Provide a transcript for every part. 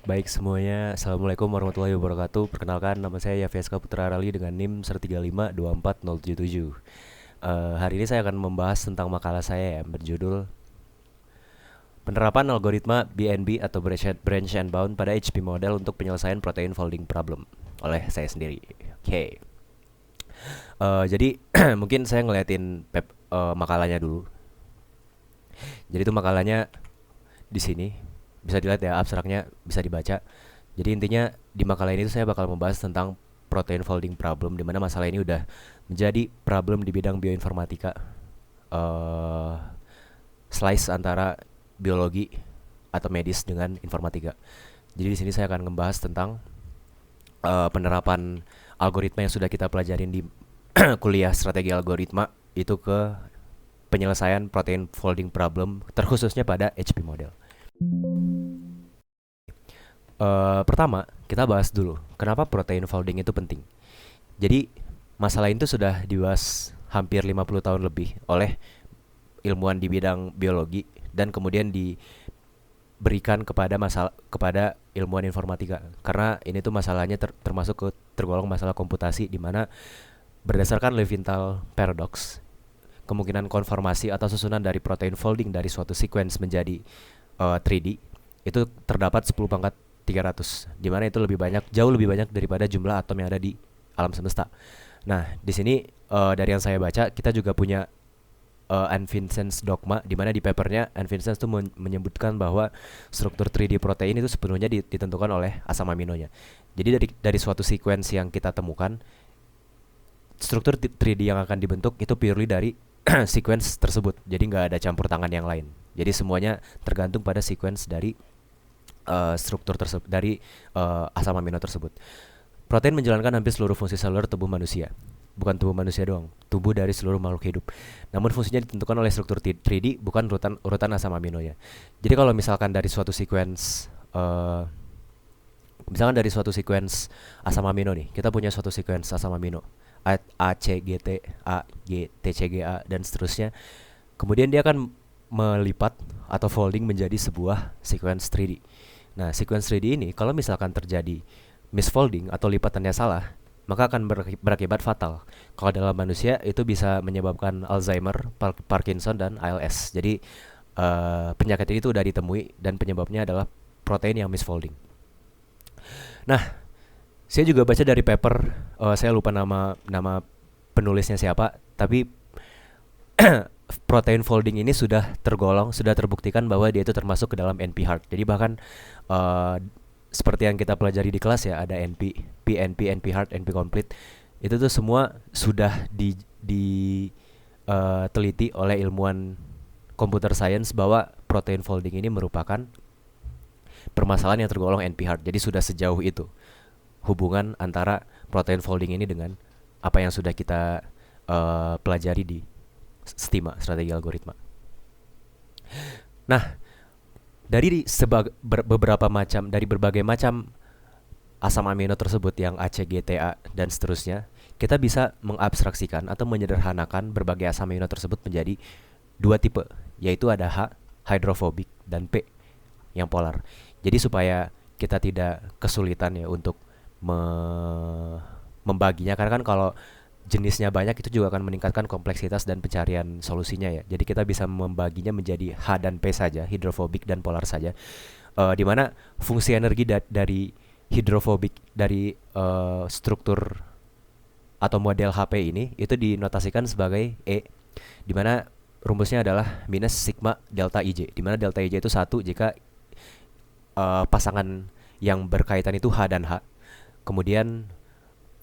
Baik semuanya, Assalamualaikum warahmatullahi wabarakatuh. Perkenalkan, nama saya Yafeska Putra Rali dengan NIM 1352477. Hari ini saya akan membahas tentang makalah saya yang berjudul Penerapan Algoritma BNB atau Branch and Bound pada HP model untuk penyelesaian protein folding problem oleh saya sendiri. Oke. Jadi mungkin saya ngeliatin makalahnya dulu. Jadi itu makalahnya di sini bisa dilihat ya, abstraknya bisa dibaca. Jadi intinya di makalah ini tuh saya bakal membahas tentang protein folding problem, di mana masalah ini udah menjadi problem di bidang bioinformatika. eh Slice antara biologi atau medis dengan informatika. Jadi di sini saya akan membahas tentang penerapan algoritma yang sudah kita pelajarin di kuliah strategi algoritma itu ke penyelesaian protein folding problem terkhususnya pada HP model. Pertama, kita bahas dulu kenapa protein folding itu penting. Jadi, masalah itu sudah dibahas hampir 50 tahun lebih oleh ilmuwan di bidang biologi dan kemudian diberikan kepada ilmuwan informatika. Karena ini tuh masalahnya termasuk tergolong masalah komputasi di mana berdasarkan Leventhal paradox, kemungkinan konformasi atau susunan dari protein folding dari suatu sequence menjadi 3D itu terdapat 10 pangkat 300, di mana itu jauh lebih banyak daripada jumlah atom yang ada di alam semesta. Nah, di sini dari yang saya baca kita juga punya Anne Vincent's dogma, di mana di papernya Anne Vincent tuh menyebutkan bahwa struktur 3D protein itu sepenuhnya ditentukan oleh asam aminonya. Jadi dari suatu sequence yang kita temukan, struktur 3D yang akan dibentuk itu purely dari sequence tersebut. Jadi nggak ada campur tangan yang lain. Jadi semuanya tergantung pada sequence dari struktur tersebut, dari asam amino tersebut. Protein menjalankan hampir seluruh fungsi seluler tubuh manusia. Bukan tubuh manusia doang, tubuh dari seluruh makhluk hidup. Namun fungsinya ditentukan oleh struktur 3D, bukan urutan asam aminonya. Jadi kalau misalkan dari suatu sequence asam amino nih, kita punya suatu sequence asam amino A C G T A G T C G A dan seterusnya. Kemudian dia akan melipat atau folding menjadi sebuah sequence 3D. Nah, sequence 3D ini kalau misalkan terjadi misfolding atau lipatannya salah, maka akan berakibat fatal. Kalau dalam manusia itu bisa menyebabkan Alzheimer, Parkinson dan ALS. Jadi penyakit ini tuh udah ditemui dan penyebabnya adalah protein yang misfolding. Nah, saya juga baca dari paper, saya lupa nama penulisnya siapa, tapi protein folding ini sudah terbuktikan bahwa dia itu termasuk ke dalam NP-hard. Jadi bahkan uh, seperti yang kita pelajari di kelas ya, ada NP, PNP, NP-hard, NP-complete. Itu tuh semua sudah teliti oleh ilmuwan computer science bahwa protein folding ini merupakan permasalahan yang tergolong NP-hard. Jadi sudah sejauh itu hubungan antara protein folding ini dengan apa yang sudah kita pelajari di STIMA, strategi algoritma. Nah, dari berbagai macam asam amino tersebut yang A, C, G, T, A dan seterusnya, kita bisa mengabstraksikan atau menyederhanakan berbagai asam amino tersebut menjadi dua tipe, yaitu ada H, hydrophobic, dan P, yang polar. Jadi supaya kita tidak kesulitan ya untuk membaginya, karena kan kalau jenisnya banyak itu juga akan meningkatkan kompleksitas dan pencarian solusinya ya. Jadi kita bisa membaginya menjadi H dan P saja, hidrofobik dan polar saja. Di mana fungsi energi dari hidrofobik dari struktur atau model HP ini itu dinotasikan sebagai E, di mana rumusnya adalah minus sigma delta IJ, di mana delta IJ itu 1 jika pasangan yang berkaitan itu H dan H. Kemudian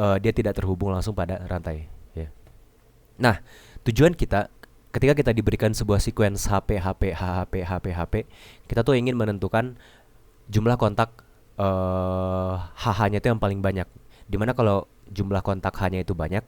dia tidak terhubung langsung pada rantai ya. Nah, tujuan kita ketika kita diberikan sebuah sequence HP HP HHP HP HP, kita tuh ingin menentukan jumlah kontak HH-nya itu yang paling banyak. Dimana kalau jumlah kontak H-nya itu banyak,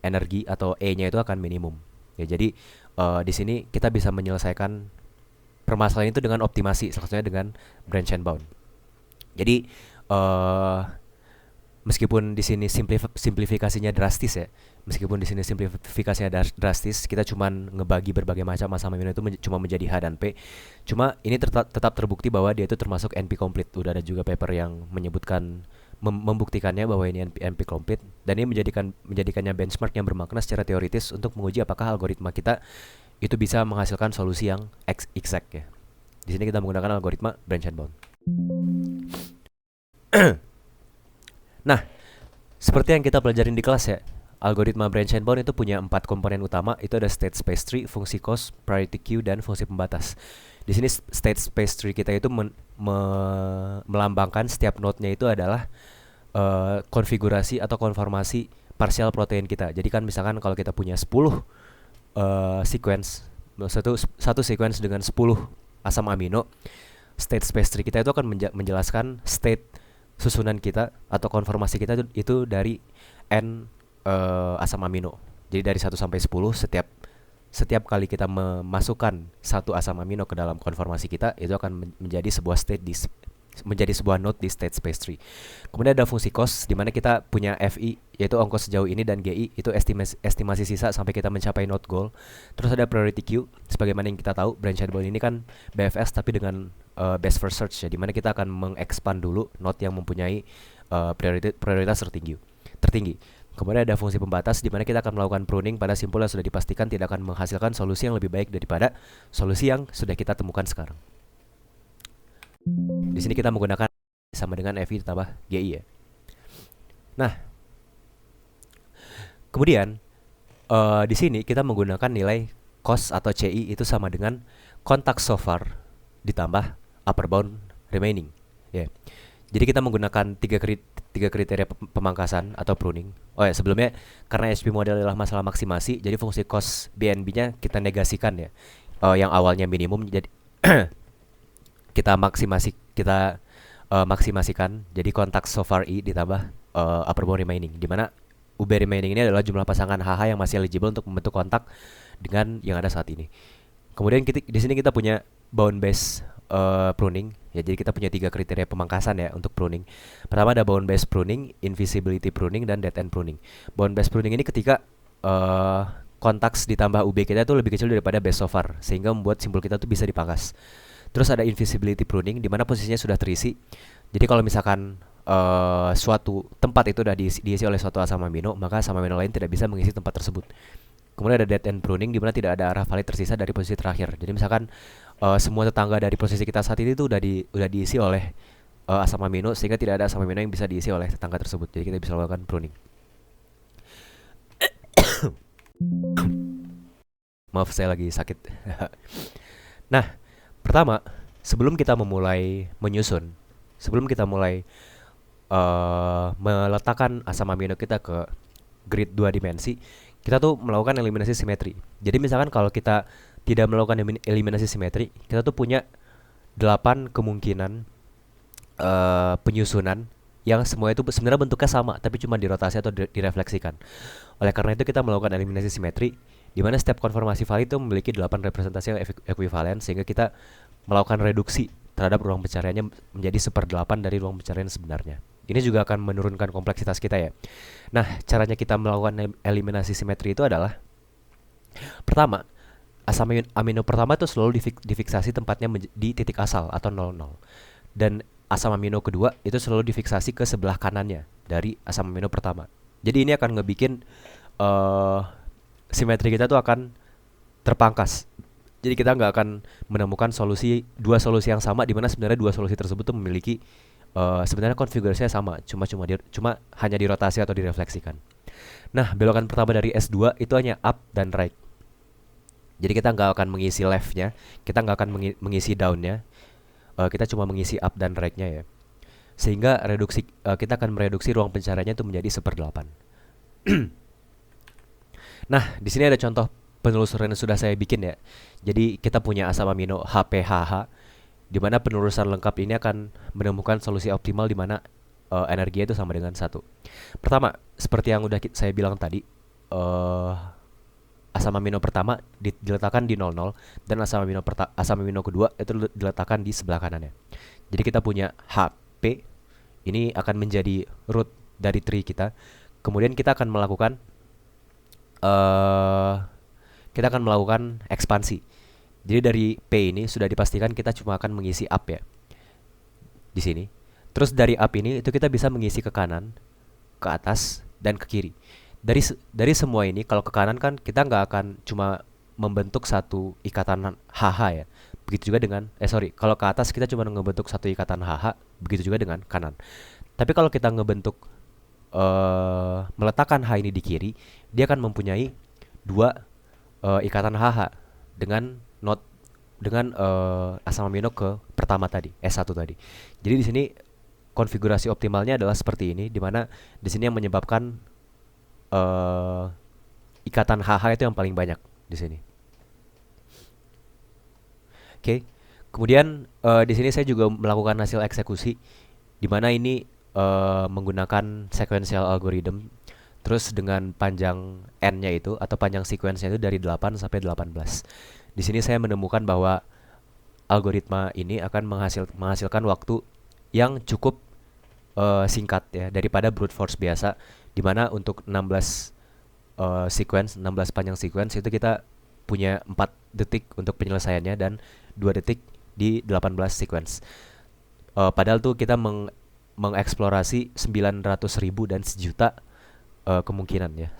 energi atau E-nya itu akan minimum. Ya, jadi di sini kita bisa menyelesaikan permasalahan itu dengan optimasi, salah satunya dengan branch and bound. Jadi Meskipun di sini simplifikasinya drastis ya. Meskipun di sini simplifikasinya drastis, kita cuman ngebagi berbagai macam asam amino itu cuma menjadi H dan P. Cuma ini tetap terbukti bahwa dia itu termasuk NP complete. Udah ada juga paper yang menyebutkan membuktikannya bahwa ini NP complete, dan ini menjadikannya benchmark yang bermakna secara teoritis untuk menguji apakah algoritma kita itu bisa menghasilkan solusi yang exact ya. Di sini kita menggunakan algoritma branch and bound. Nah, seperti yang kita pelajarin di kelas ya, algoritma branch and bound itu punya 4 komponen utama. Itu ada state space tree, fungsi cost, priority queue, dan fungsi pembatas. Di sini state space tree kita itu melambangkan setiap node-nya itu adalah konfigurasi atau konformasi parsial protein kita. Jadi kan misalkan kalau kita punya 10 sequence, satu sequence dengan 10 asam amino, state space tree kita itu akan menjelaskan state susunan kita atau konformasi kita itu dari n asam amino. Jadi dari 1 sampai 10, setiap kali kita memasukkan satu asam amino ke dalam konformasi kita, itu akan menjadi sebuah node di state space tree. Kemudian ada fungsi cost, di mana kita punya FI, yaitu ongkos sejauh ini, dan GI, itu estimasi sisa sampai kita mencapai node goal. Terus ada priority queue, sebagaimana yang kita tahu, branch and bound ini kan BFS tapi dengan best first search ya, di mana kita akan mengexpand dulu node yang mempunyai prioritas tertinggi. Kemudian ada fungsi pembatas, di mana kita akan melakukan pruning pada simpul yang sudah dipastikan tidak akan menghasilkan solusi yang lebih baik daripada solusi yang sudah kita temukan sekarang. Di sini kita menggunakan sama dengan FI ditambah GI ya. Nah, kemudian di sini kita menggunakan nilai cost atau CI itu sama dengan contact so far ditambah upper bound remaining ya. Jadi kita menggunakan tiga kriteria pemangkasan atau pruning. Oh ya, sebelumnya karena HP model adalah masalah maksimasi, jadi fungsi cost BNB-nya kita negasikan ya. Yang awalnya minimum jadi kita maksimasikan, jadi contact so far I ditambah upper bound remaining, di mana UB remaining ini adalah jumlah pasangan HH yang masih eligible untuk membentuk kontak dengan yang ada saat ini. Kemudian di sini kita punya bound based pruning ya, jadi kita punya 3 kriteria pemangkasan ya untuk pruning. Pertama ada bound based pruning, invisibility pruning, dan dead end pruning. Bound based pruning ini ketika kontaks ditambah UB kita itu lebih kecil daripada base so far, sehingga membuat simpul kita tuh bisa dipangkas. Terus ada invisibility pruning, di mana posisinya sudah terisi. Jadi kalau misalkan suatu tempat itu sudah diisi oleh suatu asam amino, maka asam amino lain tidak bisa mengisi tempat tersebut. Kemudian ada dead end pruning, di mana tidak ada arah valid tersisa dari posisi terakhir. Jadi misalkan semua tetangga dari posisi kita saat ini itu udah diisi oleh asam amino, sehingga tidak ada asam amino yang bisa diisi oleh tetangga tersebut. Jadi kita bisa lakukan pruning. Maaf, saya lagi sakit. Nah, pertama, sebelum kita mulai meletakkan asam amino kita ke grid 2 dimensi, kita tuh melakukan eliminasi simetri. Jadi misalkan kalau kita tidak melakukan eliminasi simetri, kita tuh punya 8 kemungkinan penyusunan yang semua itu sebenarnya bentuknya sama, tapi cuma dirotasi atau direfleksikan. Oleh karena itu kita melakukan eliminasi simetri, di mana setiap konformasi valid itu memiliki 8 representasi yang ekuivalen, sehingga kita melakukan reduksi terhadap ruang pencariannya menjadi 1/8 dari ruang pencarian sebenarnya. Ini juga akan menurunkan kompleksitas kita ya. Nah, caranya kita melakukan eliminasi simetri itu adalah, pertama, asam amino pertama itu selalu difiksasi tempatnya di titik asal atau 00. Dan asam amino kedua itu selalu difiksasi ke sebelah kanannya dari asam amino pertama. Jadi ini akan ngebikin simetri kita tuh akan terpangkas. Jadi kita nggak akan menemukan dua solusi yang sama, di mana sebenarnya dua solusi tersebut tuh memiliki sebenarnya konfigurasinya sama, cuma hanya dirotasi atau direfleksikan. Nah, belokan pertama dari S2 itu hanya up dan right. Jadi kita nggak akan mengisi left-nya, kita nggak akan mengisi down-nya, kita cuma mengisi up dan right-nya ya. Sehingga kita akan mereduksi ruang pencariannya itu menjadi 1/8. Nah, di sini ada contoh penelusuran yang sudah saya bikin ya. Jadi kita punya asam amino HPHH, di mana penelusuran lengkap ini akan menemukan solusi optimal di mana energinya itu sama dengan 1. Pertama, seperti yang udah saya bilang tadi, asam amino pertama diletakkan di 00, dan asam amino kedua itu diletakkan di sebelah kanannya. Jadi kita punya HP, ini akan menjadi root dari tree kita. Kemudian eh kita akan melakukan ekspansi. Jadi dari P ini sudah dipastikan kita cuma akan mengisi up ya di sini. Terus dari up ini itu kita bisa mengisi ke kanan, ke atas, dan ke kiri. Dari semua ini kalau ke kanan kan kita nggak akan cuma membentuk satu ikatan HH ya. Begitu juga dengan kalau ke atas kita cuma ngebentuk satu ikatan HH, begitu juga dengan kanan. Tapi kalau kita ngebentuk meletakkan H ini di kiri, dia akan mempunyai dua ikatan HH dengan not dengan asam amino ke pertama tadi, S1 tadi. Jadi di sini konfigurasi optimalnya adalah seperti ini, di mana di sini yang menyebabkan eh, ikatan HH itu yang paling banyak di sini. Oke. Kemudian di sini saya juga melakukan hasil eksekusi, di mana ini menggunakan sequential algorithm. Terus dengan panjang n-nya itu atau panjang sequence-nya itu dari 8 sampai 18. Di sini saya menemukan bahwa algoritma ini akan menghasilkan waktu yang cukup singkat ya daripada brute force biasa, di mana untuk 16 16 panjang sequence itu kita punya 4 detik untuk penyelesaiannya dan 2 detik di 18 sequence. Padahal tuh kita mengeksplorasi 900.000 dan sejuta kemungkinan ya.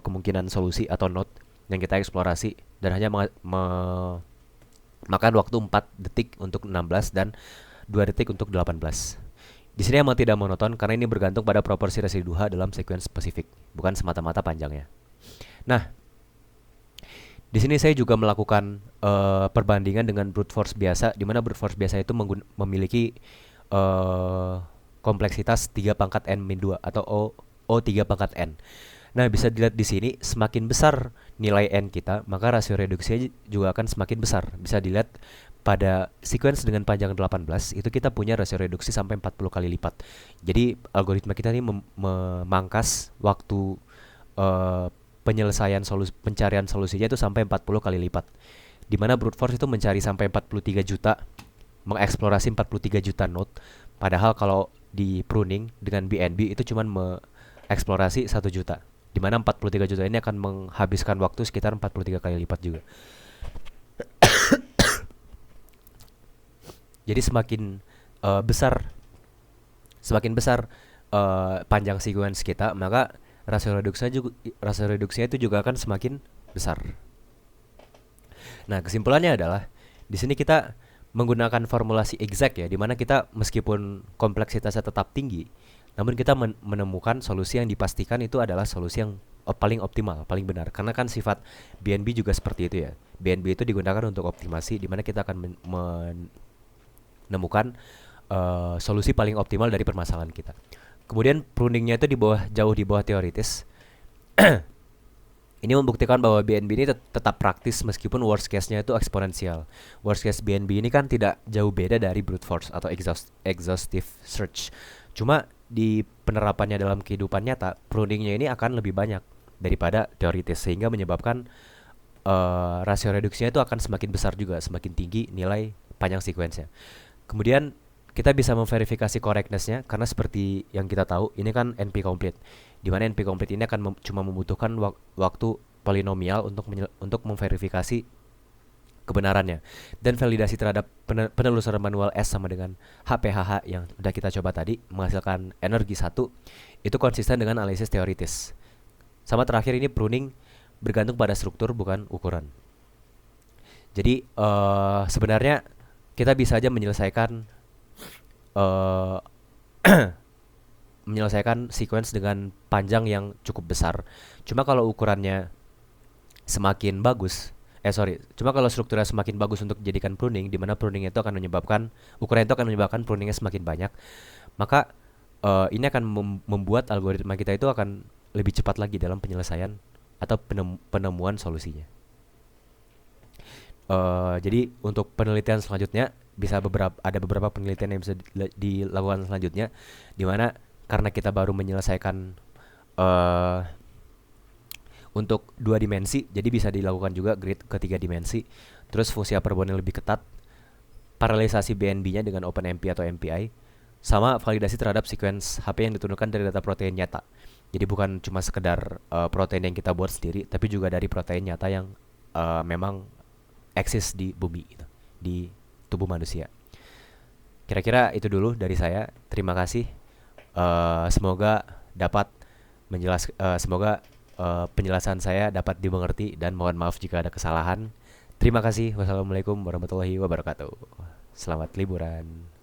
Kemungkinan solusi atau node yang kita eksplorasi, dan hanya makan waktu 4 detik untuk 16 dan 2 detik untuk 18. Di sini emang tidak monoton karena ini bergantung pada proporsi residu H dalam sequence spesifik, bukan semata-mata panjangnya. Nah, di sini saya juga melakukan perbandingan dengan brute force biasa, di mana brute force biasa itu memiliki kompleksitas 3 pangkat n-2 atau O 3 pangkat n. Nah, bisa dilihat di sini semakin besar nilai n kita, maka rasio reduksinya juga akan semakin besar. Bisa dilihat pada sequence dengan panjang 18 itu kita punya rasio reduksi sampai 40 kali lipat. Jadi algoritma kita ini memangkas waktu pencarian solusinya itu sampai 40 kali lipat. Di mana brute force itu mencari sampai 43 juta, mengeksplorasi 43 juta node. Padahal kalau di pruning dengan BNB itu cuma mengeksplorasi 1 juta. Di mana 43 juta ini akan menghabiskan waktu sekitar 43 kali lipat juga. Jadi semakin besar panjang sequence kita, maka rasio reduksinya itu juga akan semakin besar. Nah, kesimpulannya adalah di sini kita menggunakan formulasi exact ya, di mana kita meskipun kompleksitasnya tetap tinggi, namun kita menemukan solusi yang dipastikan itu adalah solusi yang paling optimal, paling benar. Karena kan sifat BNB juga seperti itu ya. BNB itu digunakan untuk optimasi, di mana kita akan menemukan solusi paling optimal dari permasalahan kita. Kemudian pruningnya itu jauh di bawah teoritis. Ini membuktikan bahwa BNB ini tetap praktis meskipun worst case-nya itu eksponensial. Worst case BNB ini kan tidak jauh beda dari brute force atau exhaustive search. Cuma di penerapannya dalam kehidupan nyata, pruningnya ini akan lebih banyak daripada teoritis, sehingga menyebabkan rasio reduksinya itu akan semakin besar juga, semakin tinggi nilai panjang sequence-nya. Kemudian kita bisa memverifikasi correctness-nya karena seperti yang kita tahu, ini kan NP complete. Di mana NP complete ini akan cuma membutuhkan waktu polinomial untuk memverifikasi kebenarannya. Dan validasi terhadap penelusuran manual S sama dengan HPHH yang sudah kita coba tadi menghasilkan energi 1 itu konsisten dengan analisis teoritis. Sama terakhir ini pruning bergantung pada struktur bukan ukuran. Jadi sebenarnya kita bisa aja menyelesaikan sequence dengan panjang yang cukup besar. Cuma kalau ukurannya semakin bagus, cuma kalau strukturnya semakin bagus untuk dijadikan pruning, di mana pruning itu akan menyebabkan pruningnya semakin banyak, maka ini akan membuat algoritma kita itu akan lebih cepat lagi dalam penyelesaian atau penemuan solusinya. Jadi untuk penelitian selanjutnya ada beberapa penelitian yang bisa dilakukan selanjutnya, di mana karena kita baru menyelesaikan untuk 2 dimensi, jadi bisa dilakukan juga grid ke 3 dimensi. Terus fungsi hyperbolic lebih ketat, paralelisasi BNB-nya dengan OpenMP atau MPI, sama validasi terhadap sequence HP yang diturunkan dari data protein nyata. Jadi bukan cuma sekedar protein yang kita buat sendiri, tapi juga dari protein nyata yang memang eksis di bumi gitu, di tubuh manusia. Kira-kira itu dulu dari saya. Terima kasih. Semoga dapat semoga penjelasan saya dapat dimengerti dan mohon maaf jika ada kesalahan. Terima kasih. Wassalamualaikum warahmatullahi wabarakatuh. Selamat liburan.